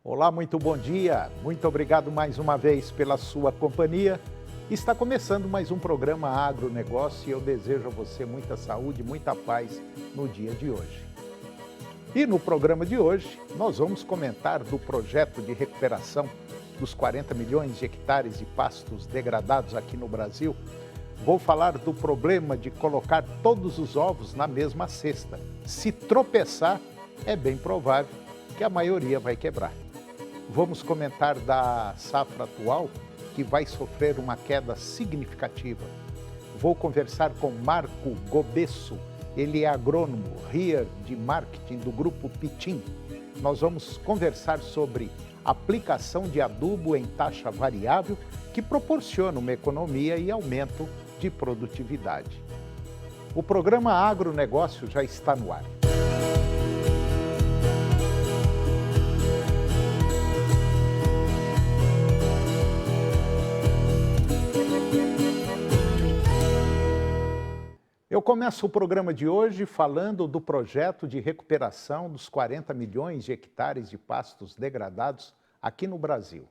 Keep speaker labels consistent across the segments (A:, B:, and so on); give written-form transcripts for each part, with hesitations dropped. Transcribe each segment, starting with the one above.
A: Olá, muito bom dia. Muito obrigado mais uma vez pela sua companhia. Está começando mais um programa Agronegócio e eu desejo a você muita saúde, muita paz no dia de hoje. E no programa de hoje, nós vamos comentar do projeto de recuperação dos 40 milhões de hectares de pastos degradados aqui no Brasil. Vou falar do problema de colocar todos os ovos na mesma cesta. Se tropeçar, é bem provável que a maioria vai quebrar. Vamos comentar da safra atual, que vai sofrer uma queda significativa. Vou conversar com Marco Gobesso, ele é agrônomo, RIA de marketing do Grupo Pitim. Nós vamos conversar sobre aplicação de adubo em taxa variável, que proporciona uma economia e aumento de produtividade. O programa Agronegócio já está no ar. Eu começo o programa de hoje falando do projeto de recuperação dos 40 milhões de hectares de pastos degradados aqui no Brasil.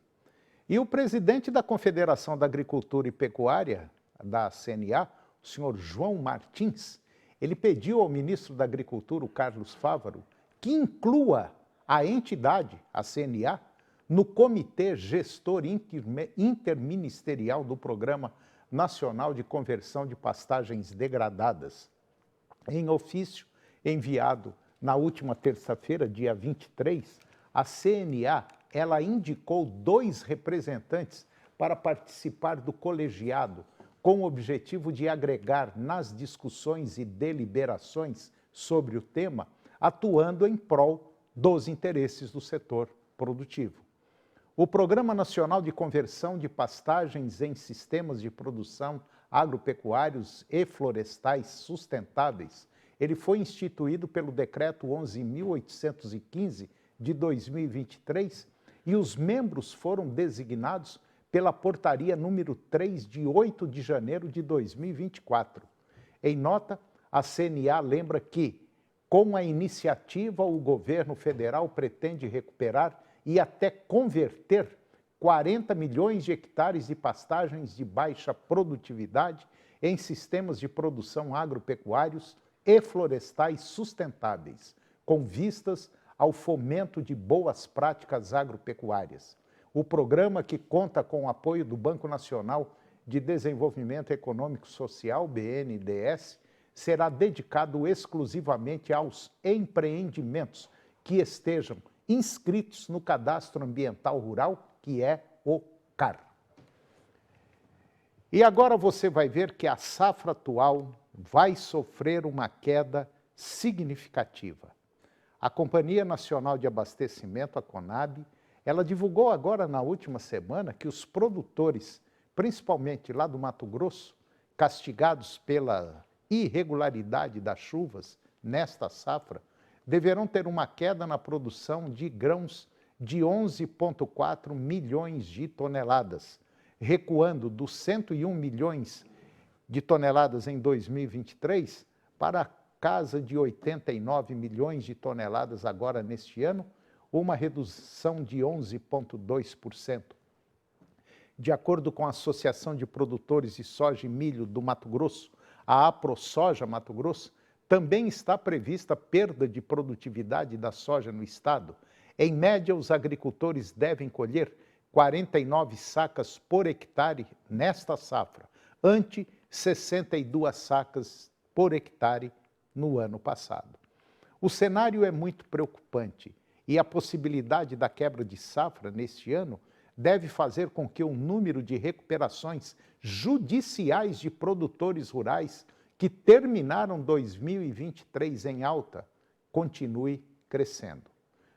A: E o presidente da Confederação da Agricultura e Pecuária, da CNA, o senhor João Martins, ele pediu ao ministro da Agricultura, o Carlos Fávaro, que inclua a entidade, a CNA, no Comitê Gestor Interministerial do Programa Nacional de Conversão de Pastagens Degradadas. Em ofício enviado na última terça-feira, dia 23, a CNA ela indicou 2 representantes para participar do colegiado, com o objetivo de agregar nas discussões e deliberações sobre o tema, atuando em prol dos interesses do setor produtivo. O Programa Nacional de Conversão de Pastagens em Sistemas de Produção Agropecuários e Florestais Sustentáveis, ele foi instituído pelo Decreto 11.815 de 2023 e os membros foram designados pela Portaria número 3 de 8 de janeiro de 2024. Em nota, a CNA lembra que, com a iniciativa, o governo federal pretende recuperar e até converter 40 milhões de hectares de pastagens de baixa produtividade em sistemas de produção agropecuários e florestais sustentáveis, com vistas ao fomento de boas práticas agropecuárias. O programa, que conta com o apoio do Banco Nacional de Desenvolvimento Econômico Social, BNDES, será dedicado exclusivamente aos empreendimentos que estejam inscritos no Cadastro Ambiental Rural, que é o CAR. E agora você vai ver que a safra atual vai sofrer uma queda significativa. A Companhia Nacional de Abastecimento, a CONAB, ela divulgou agora na última semana que os produtores, principalmente lá do Mato Grosso, castigados pela irregularidade das chuvas nesta safra, deverão ter uma queda na produção de grãos de 11,4 milhões de toneladas, recuando dos 101 milhões de toneladas em 2023 para a casa de 89 milhões de toneladas agora neste ano, uma redução de 11,2%. De acordo com a Associação de Produtores de Soja e Milho do Mato Grosso, a AproSoja Mato Grosso, também está prevista perda de produtividade da soja no estado. Em média, os agricultores devem colher 49 sacas por hectare nesta safra, ante 62 sacas por hectare no ano passado. O cenário é muito preocupante e a possibilidade da quebra de safra neste ano deve fazer com que o número de recuperações judiciais de produtores rurais que terminaram 2023 em alta, continue crescendo.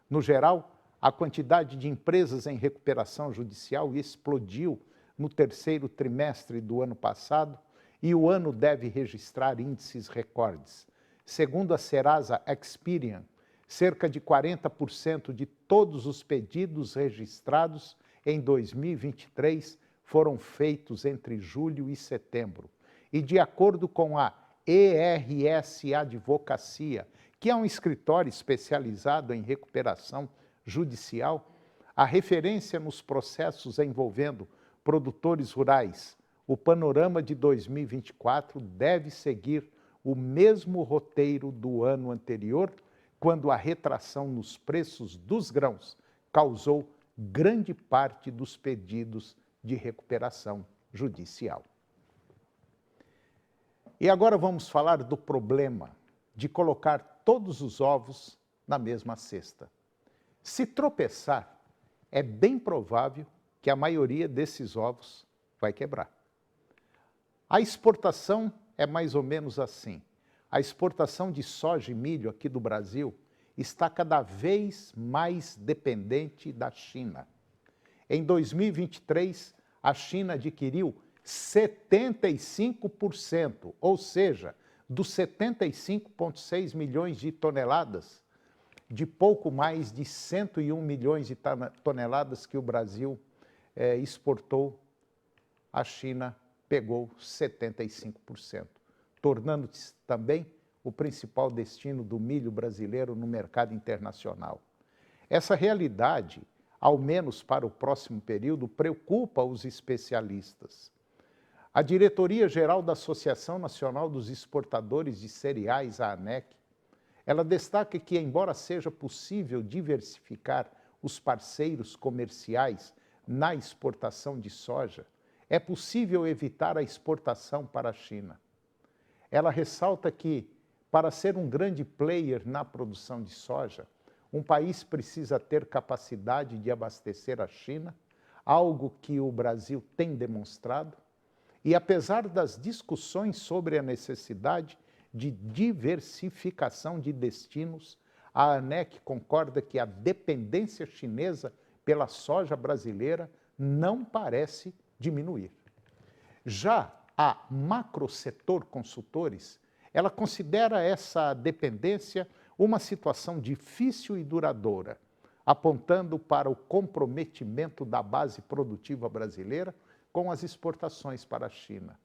A: No geral, a quantidade de empresas em recuperação judicial explodiu no terceiro trimestre do ano passado e o ano deve registrar índices recordes. Segundo a Serasa Experian, cerca de 40% de todos os pedidos registrados em 2023 foram feitos entre julho e setembro. E de acordo com a ERS Advocacia, que é um escritório especializado em recuperação judicial, a referência nos processos envolvendo produtores rurais, o panorama de 2024 deve seguir o mesmo roteiro do ano anterior, quando a retração nos preços dos grãos causou grande parte dos pedidos de recuperação judicial. E agora vamos falar do problema de colocar todos os ovos na mesma cesta. Se tropeçar, é bem provável que a maioria desses ovos vai quebrar. A exportação é mais ou menos assim. A exportação de soja e milho aqui do Brasil está cada vez mais dependente da China. Em 2023, a China adquiriu 75%, ou seja, dos 75,6 milhões de toneladas, de pouco mais de 101 milhões de toneladas que o Brasil exportou, a China pegou 75%, tornando-se também o principal destino do milho brasileiro no mercado internacional. Essa realidade, ao menos para o próximo período, preocupa os especialistas. A Diretoria-Geral da Associação Nacional dos Exportadores de Cereais, a ANEC, ela destaca que, embora seja possível diversificar os parceiros comerciais na exportação de soja, é possível evitar a exportação para a China. Ela ressalta que, para ser um grande player na produção de soja, um país precisa ter capacidade de abastecer a China, algo que o Brasil tem demonstrado, e apesar das discussões sobre a necessidade de diversificação de destinos, a ANEC concorda que a dependência chinesa pela soja brasileira não parece diminuir. Já a Macrosetor Consultores, ela considera essa dependência uma situação difícil e duradoura, apontando para o comprometimento da base produtiva brasileira com as exportações para a China.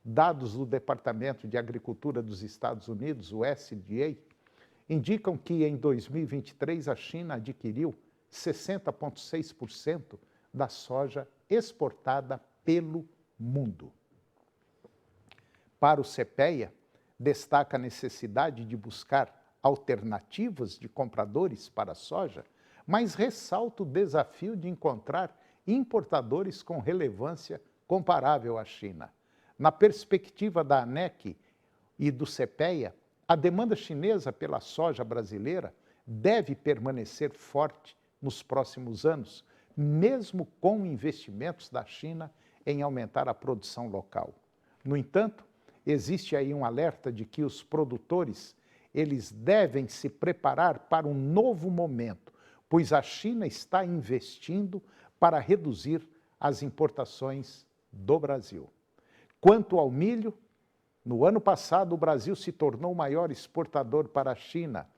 A: Dados do Departamento de Agricultura dos Estados Unidos, o USDA, indicam que em 2023 a China adquiriu 60,6% da soja exportada pelo mundo. Para o CPEA, destaca a necessidade de buscar alternativas de compradores para a soja, mas ressalta o desafio de encontrar importadores com relevância comparável à China. Na perspectiva da ANEC e do CPEA, a demanda chinesa pela soja brasileira deve permanecer forte nos próximos anos, mesmo com investimentos da China em aumentar a produção local. No entanto, existe aí um alerta de que os produtores eles devem se preparar para um novo momento, pois a China está investindo para reduzir as importações do Brasil. Quanto ao milho, no ano passado o Brasil se tornou o maior exportador para a China,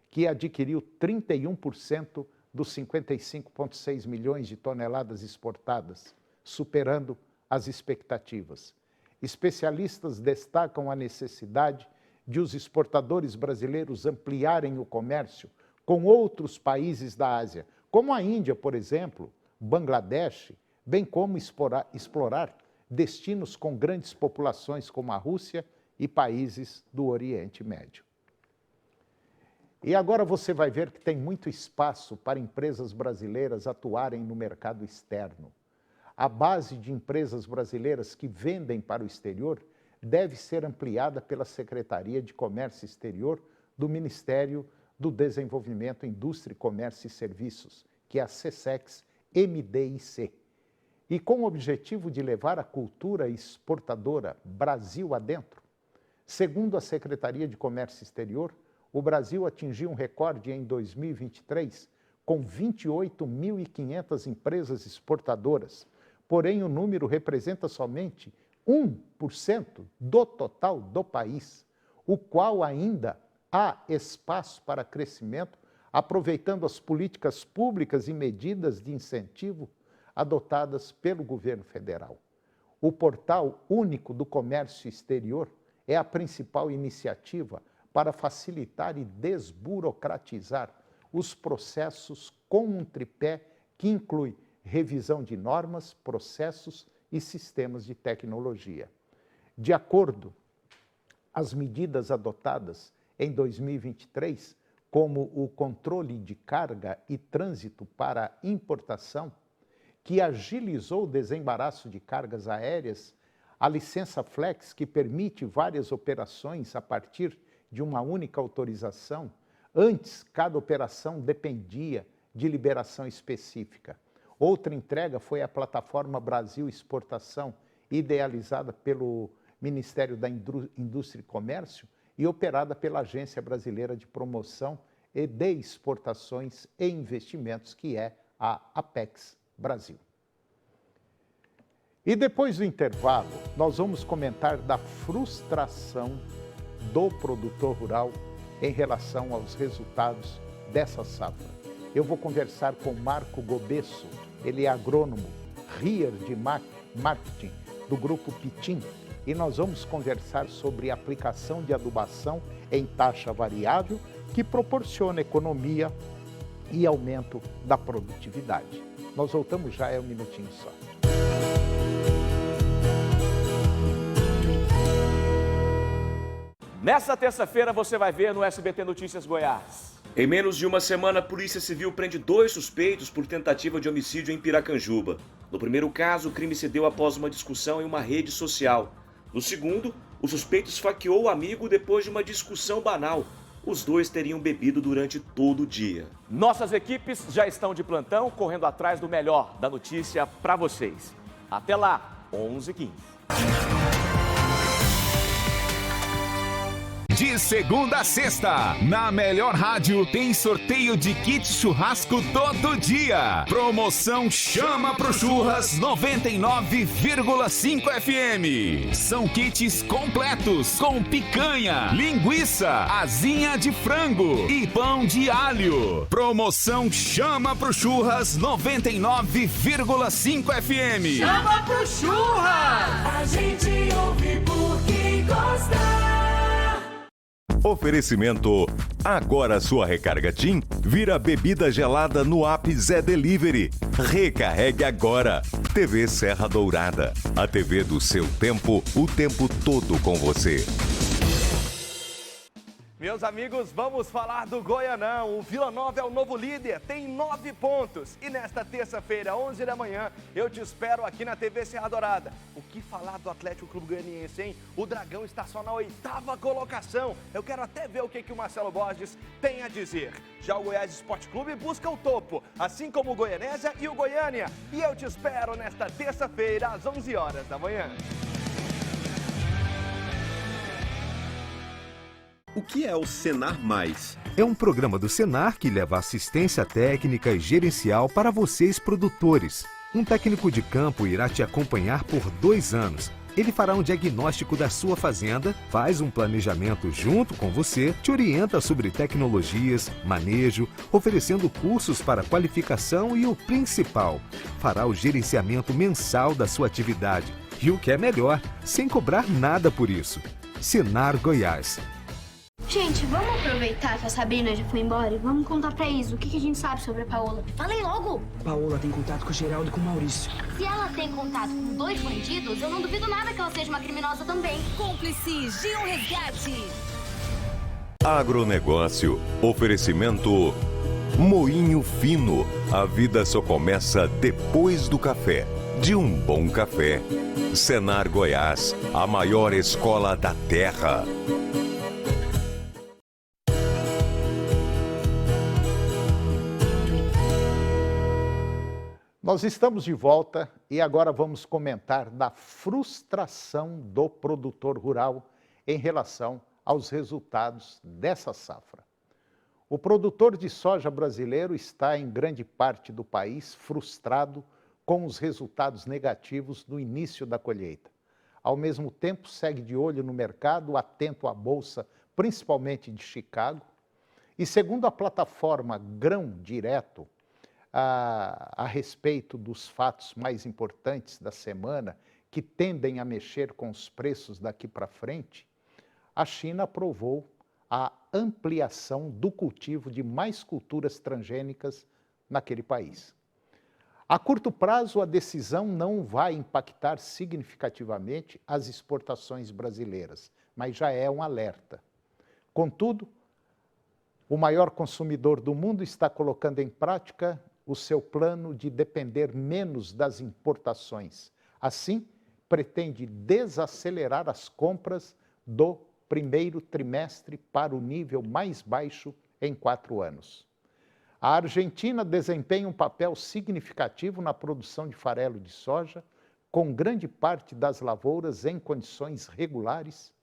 A: que adquiriu 31% dos 55,6 milhões de toneladas exportadas, superando as expectativas. Especialistas destacam a necessidade de os exportadores brasileiros ampliarem o comércio com outros países da Ásia, como a Índia, por exemplo, Bangladesh, bem como explorar destinos com grandes populações como a Rússia e países do Oriente Médio. E agora você vai ver que tem muito espaço para empresas brasileiras atuarem no mercado externo. A base de empresas brasileiras que vendem para o exterior deve ser ampliada pela Secretaria de Comércio Exterior do Ministério do Desenvolvimento, Indústria, Comércio e Serviços, que é a SESC-MDIC, e com o objetivo de levar a cultura exportadora Brasil adentro. Segundo a Secretaria de Comércio Exterior, o Brasil atingiu um recorde em 2023, com 28.500 empresas exportadoras, porém o número representa somente 1% do total do país, o qual ainda há espaço para crescimento, aproveitando as políticas públicas e medidas de incentivo adotadas pelo governo federal. O Portal Único do Comércio Exterior é a principal iniciativa para facilitar e desburocratizar os processos com um tripé que inclui revisão de normas, processos e sistemas de tecnologia. De acordo, as medidas adotadas em 2023, como o controle de carga e trânsito para importação, que agilizou o desembaraço de cargas aéreas, a licença Flex, que permite várias operações a partir de uma única autorização. Antes, cada operação dependia de liberação específica. Outra entrega foi a plataforma Brasil Exportação, idealizada pelo Ministério da Indústria e Comércio e operada pela Agência Brasileira de Promoção e de Exportações e Investimentos, que é a Apex Brasil. E depois do intervalo, nós vamos comentar da frustração do produtor rural em relação aos resultados dessa safra. Eu vou conversar com Marco Gobesso, ele é agrônomo, RIER de marketing do Grupo Pitim, e nós vamos conversar sobre a aplicação de adubação em taxa variável que proporciona economia e aumento da produtividade. Nós voltamos já, é um minutinho só.
B: Nessa terça-feira você vai ver no SBT Notícias Goiás.
C: Em menos de uma semana, a Polícia Civil prende 2 suspeitos por tentativa de homicídio em Piracanjuba. No primeiro caso, o crime se deu após uma discussão em uma rede social. No segundo, o suspeito esfaqueou o amigo depois de uma discussão banal. Os dois teriam bebido durante todo o dia.
B: Nossas equipes já estão de plantão, correndo atrás do melhor da notícia para vocês. Até lá, 11h15.
D: De segunda a sexta, na melhor rádio, tem sorteio de kit churrasco todo dia. Promoção Chama pro Churras 99,5 FM. São kits completos com picanha, linguiça, asinha de frango e pão de alho. Promoção Chama pro Churras 99,5 FM.
E: Chama pro Churras! A gente ouve porque gosta.
F: Oferecimento. Agora sua recarga TIM vira bebida gelada no app Zé Delivery. Recarregue agora. TV Serra Dourada. A TV do seu tempo, o tempo todo com você.
B: Meus amigos, vamos falar do Goianão. O Vila Nova é o novo líder, tem 9 pontos. E nesta terça-feira, 11 da manhã, eu te espero aqui na TV Serra Dourada. O que falar do Atlético Clube Goianiense, hein? O Dragão está só na 8ª colocação. Eu quero até ver o que o Marcelo Borges tem a dizer. Já o Goiás Esporte Clube busca o topo, assim como o Goianésia e o Goiânia. E eu te espero nesta terça-feira, às 11 horas da manhã.
G: O que é o Senar Mais?
H: É um programa do Senar que leva assistência técnica e gerencial para vocês produtores. Um técnico de campo irá te acompanhar por 2 anos. Ele fará um diagnóstico da sua fazenda, faz um planejamento junto com você, te orienta sobre tecnologias, manejo, oferecendo cursos para qualificação e o principal, fará o gerenciamento mensal da sua atividade. E o que é melhor, sem cobrar nada por isso. Senar Goiás.
I: Gente, vamos aproveitar que a Sabrina já foi embora e vamos contar pra Isa o que a gente sabe sobre a Paola. Falei logo!
J: Paola tem contato com o Geraldo e com o Maurício.
I: Se ela tem contato com 2 bandidos, eu não duvido nada que ela seja uma criminosa também.
E: Cúmplices de um resgate.
F: Agronegócio. Oferecimento. Moinho Fino. A vida só começa depois do café. De um bom café. Senar Goiás. A maior escola da terra.
A: Nós estamos de volta e agora vamos comentar da frustração do produtor rural em relação aos resultados dessa safra. O produtor de soja brasileiro está em grande parte do país frustrado com os resultados negativos do início da colheita. Ao mesmo tempo, segue de olho no mercado, atento à bolsa, principalmente de Chicago. E segundo a plataforma Grão Direto, a respeito dos fatos mais importantes da semana, que tendem a mexer com os preços daqui para frente, a China aprovou a ampliação do cultivo de mais culturas transgênicas naquele país. A curto prazo, a decisão não vai impactar significativamente as exportações brasileiras, mas já é um alerta. Contudo, o maior consumidor do mundo está colocando em prática o seu plano de depender menos das importações. Assim, pretende desacelerar as compras do primeiro trimestre para o nível mais baixo em 4 anos. A Argentina desempenha um papel significativo na produção de farelo de soja, com grande parte das lavouras em condições regulares,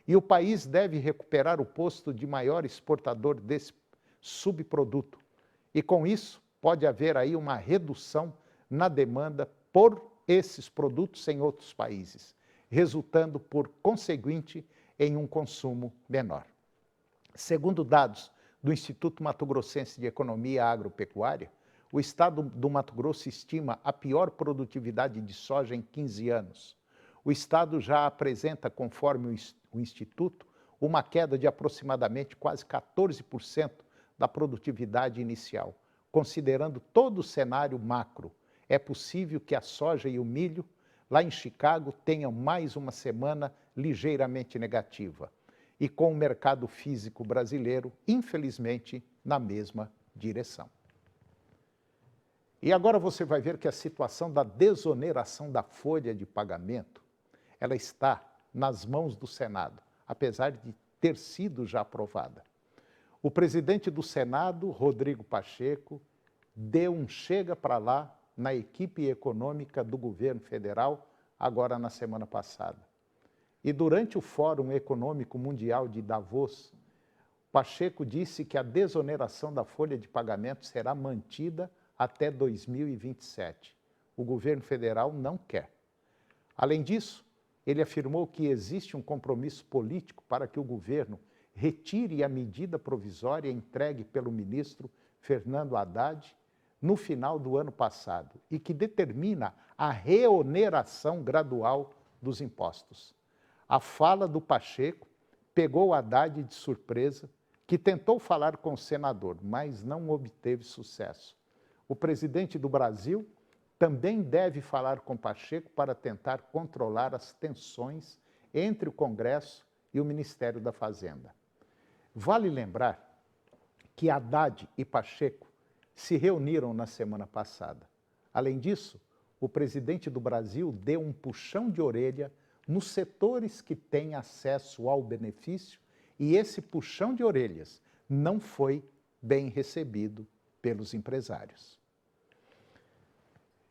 A: e o país deve recuperar o posto de maior exportador desse subproduto. E com isso, pode haver aí uma redução na demanda por esses produtos em outros países, resultando, por conseguinte, em um consumo menor. Segundo dados do Instituto Mato Grossense de Economia Agropecuária, o estado do Mato Grosso estima a pior produtividade de soja em 15 anos. O estado já apresenta, conforme o Instituto, uma queda de aproximadamente quase 14% da produtividade inicial. Considerando todo o cenário macro, é possível que a soja e o milho, lá em Chicago, tenham mais uma semana ligeiramente negativa. E com o mercado físico brasileiro, infelizmente, na mesma direção. E agora você vai ver que a situação da desoneração da folha de pagamento, ela está nas mãos do Senado, apesar de ter sido já aprovada. O presidente do Senado, Rodrigo Pacheco, deu um chega para lá na equipe econômica do governo federal, agora na semana passada. E durante o Fórum Econômico Mundial de Davos, Pacheco disse que a desoneração da folha de pagamento será mantida até 2027. O governo federal não quer. Além disso, ele afirmou que existe um compromisso político para que o governo retire a medida provisória entregue pelo ministro Fernando Haddad no final do ano passado e que determina a reoneração gradual dos impostos. A fala do Pacheco pegou Haddad de surpresa, que tentou falar com o senador, mas não obteve sucesso. O presidente do Brasil também deve falar com Pacheco para tentar controlar as tensões entre o Congresso e o Ministério da Fazenda. Vale lembrar que Haddad e Pacheco se reuniram na semana passada. Além disso, o presidente do Brasil deu um puxão de orelha nos setores que têm acesso ao benefício, e esse puxão de orelhas não foi bem recebido pelos empresários.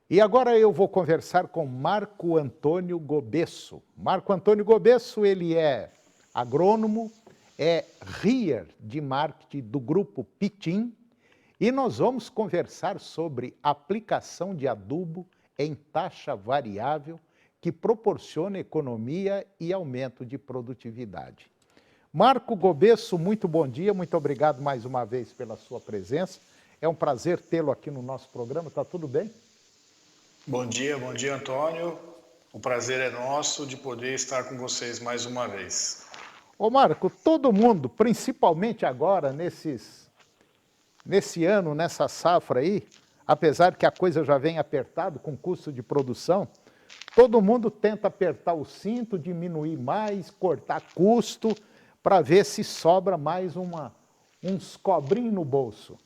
A: E agora eu vou conversar com Marco Antônio Gobesso. Marco Antônio Gobesso, ele é agrônomo, é RIA de marketing do grupo Pitim, e nós vamos conversar sobre aplicação de adubo em taxa variável que proporciona economia e aumento de produtividade. Marco Gobesso, muito bom dia, muito obrigado mais uma vez pela sua presença. É um prazer tê-lo aqui no nosso programa, está tudo bem?
K: Bom dia, Antônio. O prazer é nosso de poder estar com vocês mais uma vez.
A: Ô Marco, todo mundo, principalmente agora, nesse ano, nessa safra aí, apesar que a coisa já vem apertada com custo de produção, todo mundo tenta apertar o cinto, diminuir mais, cortar custo, para ver se sobra mais uns cobrinhos no bolso.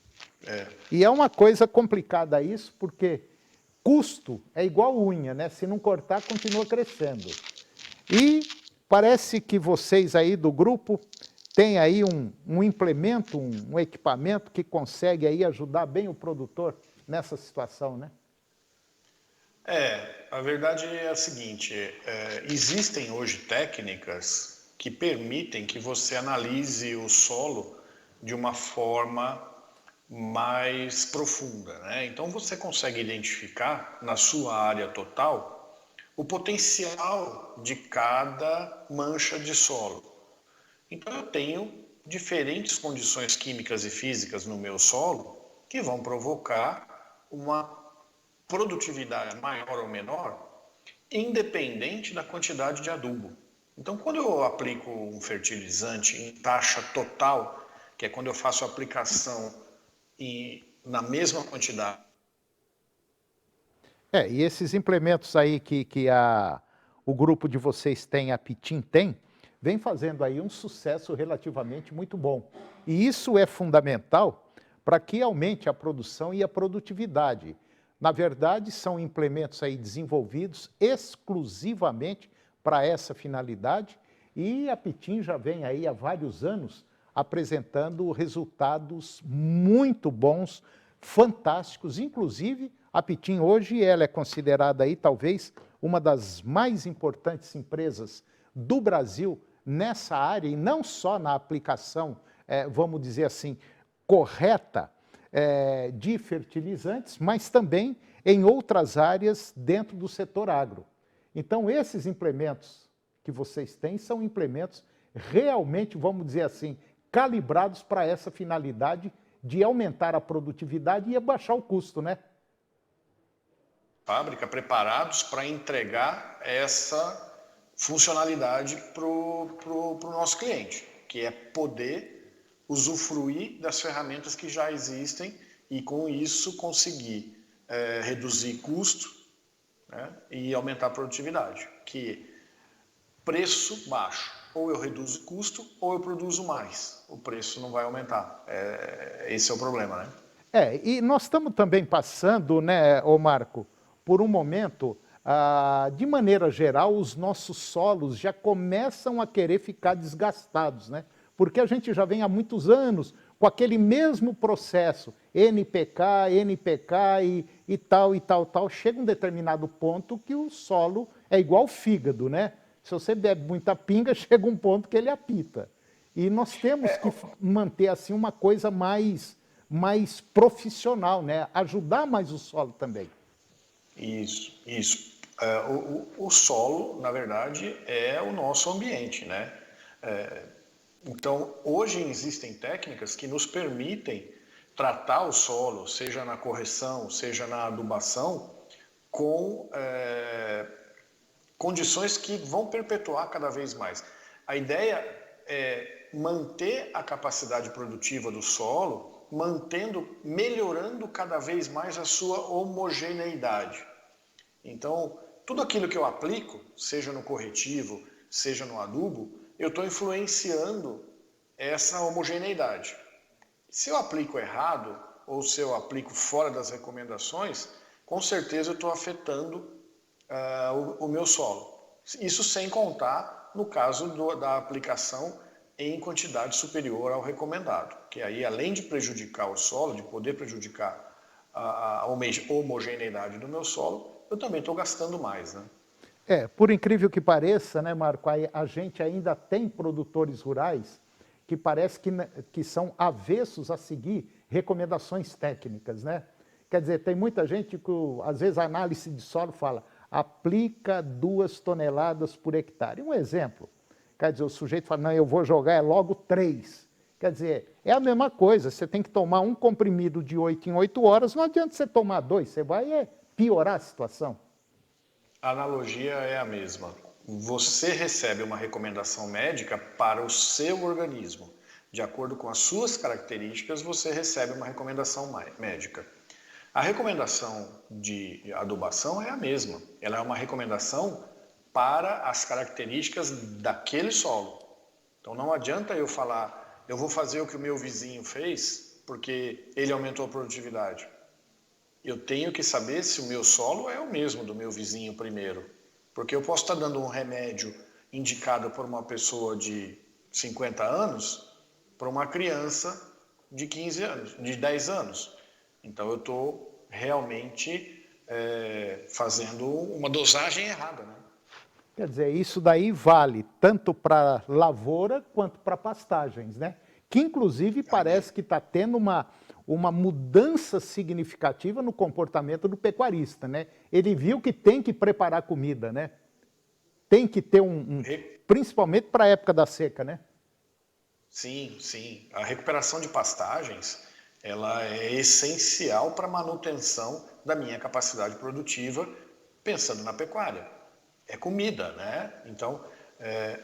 A: E é uma coisa complicada isso, porque custo é igual unha, né? Se não cortar, continua crescendo. E parece que vocês aí do grupo têm aí um implemento, um equipamento que consegue aí ajudar bem o produtor nessa situação, né?
K: A verdade é a seguinte, existem hoje técnicas que permitem que você analise o solo de uma forma mais profunda, né? Então você consegue identificar na sua área total o potencial de cada mancha de solo. Então eu tenho diferentes condições químicas e físicas no meu solo que vão provocar uma produtividade maior ou menor, independente da quantidade de adubo. Então, quando eu aplico um fertilizante em taxa total, que é quando eu faço a aplicação na mesma quantidade
A: E esses implementos aí que o grupo de vocês tem, a Pitim tem, vem fazendo aí um sucesso relativamente muito bom. E isso é fundamental para que aumente a produção e a produtividade. Na verdade, são implementos aí desenvolvidos exclusivamente para essa finalidade e a Pitim já vem aí há vários anos apresentando resultados muito bons, fantásticos. Inclusive, a Pitim hoje ela é considerada aí talvez uma das mais importantes empresas do Brasil nessa área, e não só na aplicação, vamos dizer assim, correta de fertilizantes, mas também em outras áreas dentro do setor agro. Então, esses implementos que vocês têm são implementos realmente, vamos dizer assim, calibrados para essa finalidade de aumentar a produtividade e abaixar o custo, né?
K: Fábrica preparados para entregar essa funcionalidade para o nosso cliente, que é poder usufruir das ferramentas que já existem e com isso conseguir reduzir custo, né, e aumentar a produtividade, que preço baixo, ou eu reduzo custo ou eu produzo mais, o preço não vai aumentar, esse é o problema, né?
A: E nós estamos também passando, né, ô Marco, por um momento, de maneira geral, os nossos solos já começam a querer ficar desgastados, né? Porque a gente já vem há muitos anos com aquele mesmo processo, NPK e tal. Chega um determinado ponto que o solo é igual fígado, né? Se você bebe muita pinga, chega um ponto que ele apita. E nós temos que manter assim uma coisa mais profissional, né? Ajudar mais o solo também.
K: Isso. O solo, na verdade, é o nosso ambiente, né? Então, hoje existem técnicas que nos permitem tratar o solo, seja na correção, seja na adubação, com condições que vão perpetuar cada vez mais. A ideia é manter a capacidade produtiva do solo, melhorando cada vez mais a sua homogeneidade. Então, tudo aquilo que eu aplico, seja no corretivo, seja no adubo, eu estou influenciando essa homogeneidade. Se eu aplico errado, ou se eu aplico fora das recomendações, com certeza eu estou afetando o meu solo. Isso sem contar no caso da aplicação em quantidade superior ao recomendado, que aí, além de prejudicar o solo, de poder prejudicar a homogeneidade do meu solo, eu também estou gastando mais, né?
A: Por incrível que pareça, né, Marco, a gente ainda tem produtores rurais que parece que são avessos a seguir recomendações técnicas, né? Quer dizer, tem muita gente que, às vezes, a análise de solo fala, aplica 2 toneladas por hectare. Um exemplo, quer dizer, o sujeito fala, não, eu vou jogar logo 3. Quer dizer, é a mesma coisa, você tem que tomar um comprimido de 8 em 8 horas, não adianta você tomar 2, você vai piorar a situação.
K: A analogia é a mesma. Você recebe uma recomendação médica para o seu organismo. De acordo com as suas características, você recebe uma recomendação médica. A recomendação de adubação é a mesma. Ela é uma recomendação para as características daquele solo. Então não adianta eu falar, eu vou fazer o que o meu vizinho fez, porque ele aumentou a produtividade. Eu tenho que saber se o meu solo é o mesmo do meu vizinho primeiro. Porque eu posso estar dando um remédio indicado por uma pessoa de 50 anos para uma criança de 15 anos, de 10 anos. Então eu estou realmente fazendo uma dosagem errada, né?
A: Quer dizer, isso daí vale tanto para lavoura quanto para pastagens, né? Que inclusive parece que está tendo uma mudança significativa no comportamento do pecuarista, né? Ele viu que tem que preparar comida, né? Tem que ter principalmente para a época da seca, né?
K: Sim. A recuperação de pastagens, ela é essencial para a manutenção da minha capacidade produtiva, pensando na pecuária. É comida, né? Então,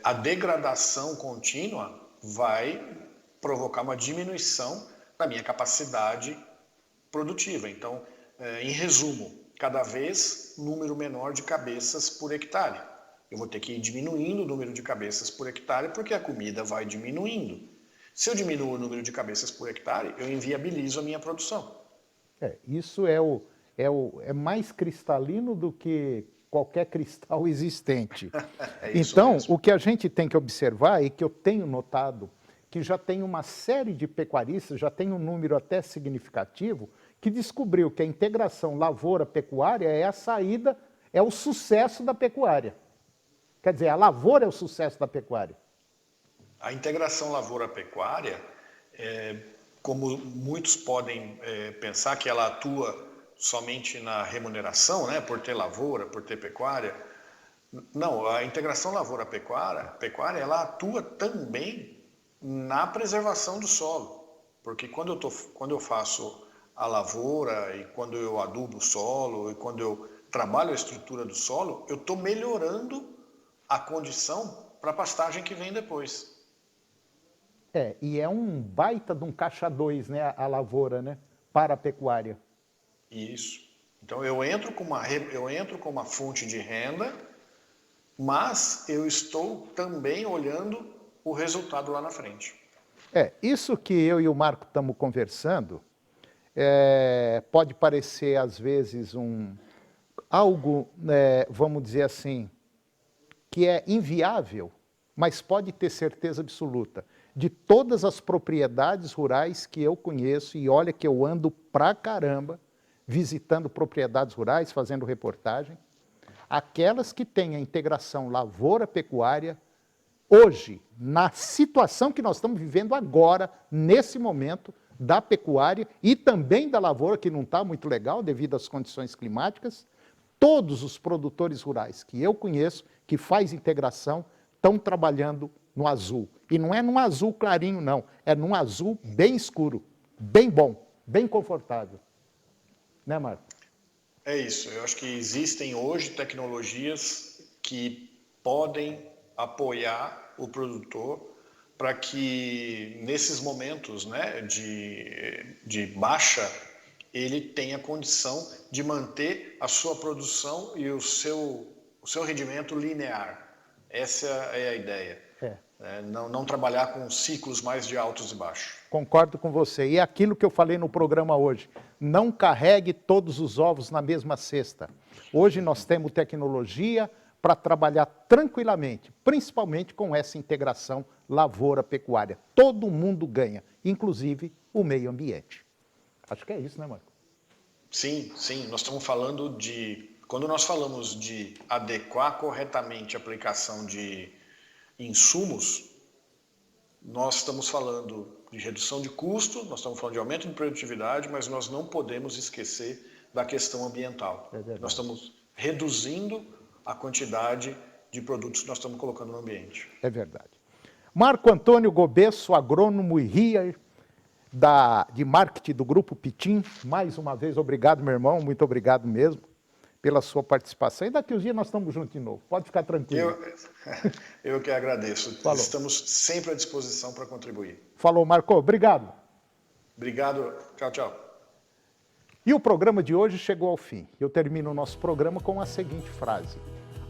K: a degradação contínua vai provocar uma diminuição da minha capacidade produtiva. Então, em resumo, cada vez número menor de cabeças por hectare. Eu vou ter que ir diminuindo o número de cabeças por hectare porque a comida vai diminuindo. Se eu diminuo o número de cabeças por hectare, eu inviabilizo a minha produção.
A: Isso é mais cristalino do que qualquer cristal existente. Então, mesmo. O que a gente tem que observar e que eu tenho notado, que já tem uma série de pecuaristas, já tem um número até significativo, que descobriu que a integração lavoura-pecuária é a saída, é o sucesso da pecuária. Quer dizer, a lavoura é o sucesso da pecuária.
K: A integração lavoura-pecuária, como muitos podem pensar que ela atua somente na remuneração, né, por ter lavoura, por ter pecuária. Não, a integração lavoura-pecuária, ela atua também na preservação do solo. Porque quando eu faço a lavoura e quando eu adubo o solo e quando eu trabalho a estrutura do solo, eu estou melhorando a condição para a pastagem que vem depois.
A: E é um baita de um caixa 2, né, a lavoura, né, para a pecuária.
K: Isso. Então eu entro com uma fonte de renda, mas eu estou também olhando o resultado lá na frente.
A: Isso que eu e o Marco estamos conversando, pode parecer às vezes algo, vamos dizer assim, que é inviável, mas pode ter certeza absoluta. De todas as propriedades rurais que eu conheço, e olha que eu ando pra caramba, visitando propriedades rurais, fazendo reportagem, aquelas que têm a integração lavoura-pecuária, hoje, na situação que nós estamos vivendo agora, nesse momento, da pecuária e também da lavoura, que não está muito legal devido às condições climáticas, todos os produtores rurais que eu conheço, que faz integração, estão trabalhando no azul. E não é num azul clarinho, não. É num azul bem escuro, bem bom, bem confortável. Né, Marco?
K: É isso. Eu acho que existem hoje tecnologias que podem apoiar o produtor para que, nesses momentos, né, de baixa, ele tenha condição de manter a sua produção e o seu rendimento linear. Essa é a ideia. Não trabalhar com ciclos mais de altos e baixos.
A: Concordo com você. E é aquilo que eu falei no programa hoje. Não carregue todos os ovos na mesma cesta. Hoje nós temos tecnologia para trabalhar tranquilamente, principalmente com essa integração lavoura-pecuária. Todo mundo ganha, inclusive o meio ambiente. Acho que é isso, né, Marco?
K: Sim. Nós estamos falando quando nós falamos de adequar corretamente a aplicação de insumos, nós estamos falando de redução de custo, nós estamos falando de aumento de produtividade, mas nós não podemos esquecer da questão ambiental. Nós estamos reduzindo a quantidade de produtos que nós estamos colocando no ambiente.
A: É verdade. Marco Antônio Gobesso, agrônomo e RIA de marketing do Grupo Pitim, mais uma vez, obrigado, meu irmão, muito obrigado mesmo pela sua participação. E daqui uns dias nós estamos juntos de novo, pode ficar tranquilo.
K: Eu que agradeço.
A: Falou.
K: Estamos sempre à disposição para contribuir.
A: Falou, Marco, obrigado.
K: Obrigado, tchau.
A: E o programa de hoje chegou ao fim. Eu termino o nosso programa com a seguinte frase: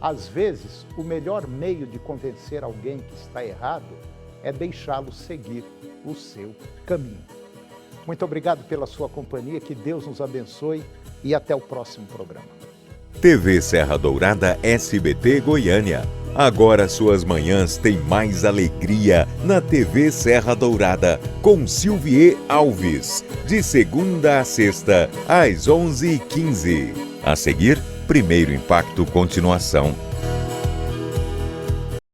A: às vezes, o melhor meio de convencer alguém que está errado é deixá-lo seguir o seu caminho. Muito obrigado pela sua companhia, que Deus nos abençoe e até o próximo programa.
F: TV Serra Dourada SBT Goiânia. Agora suas manhãs têm mais alegria na TV Serra Dourada, com Silvier Alves, de segunda a sexta, às 11h15. A seguir, Primeiro Impacto Continuação.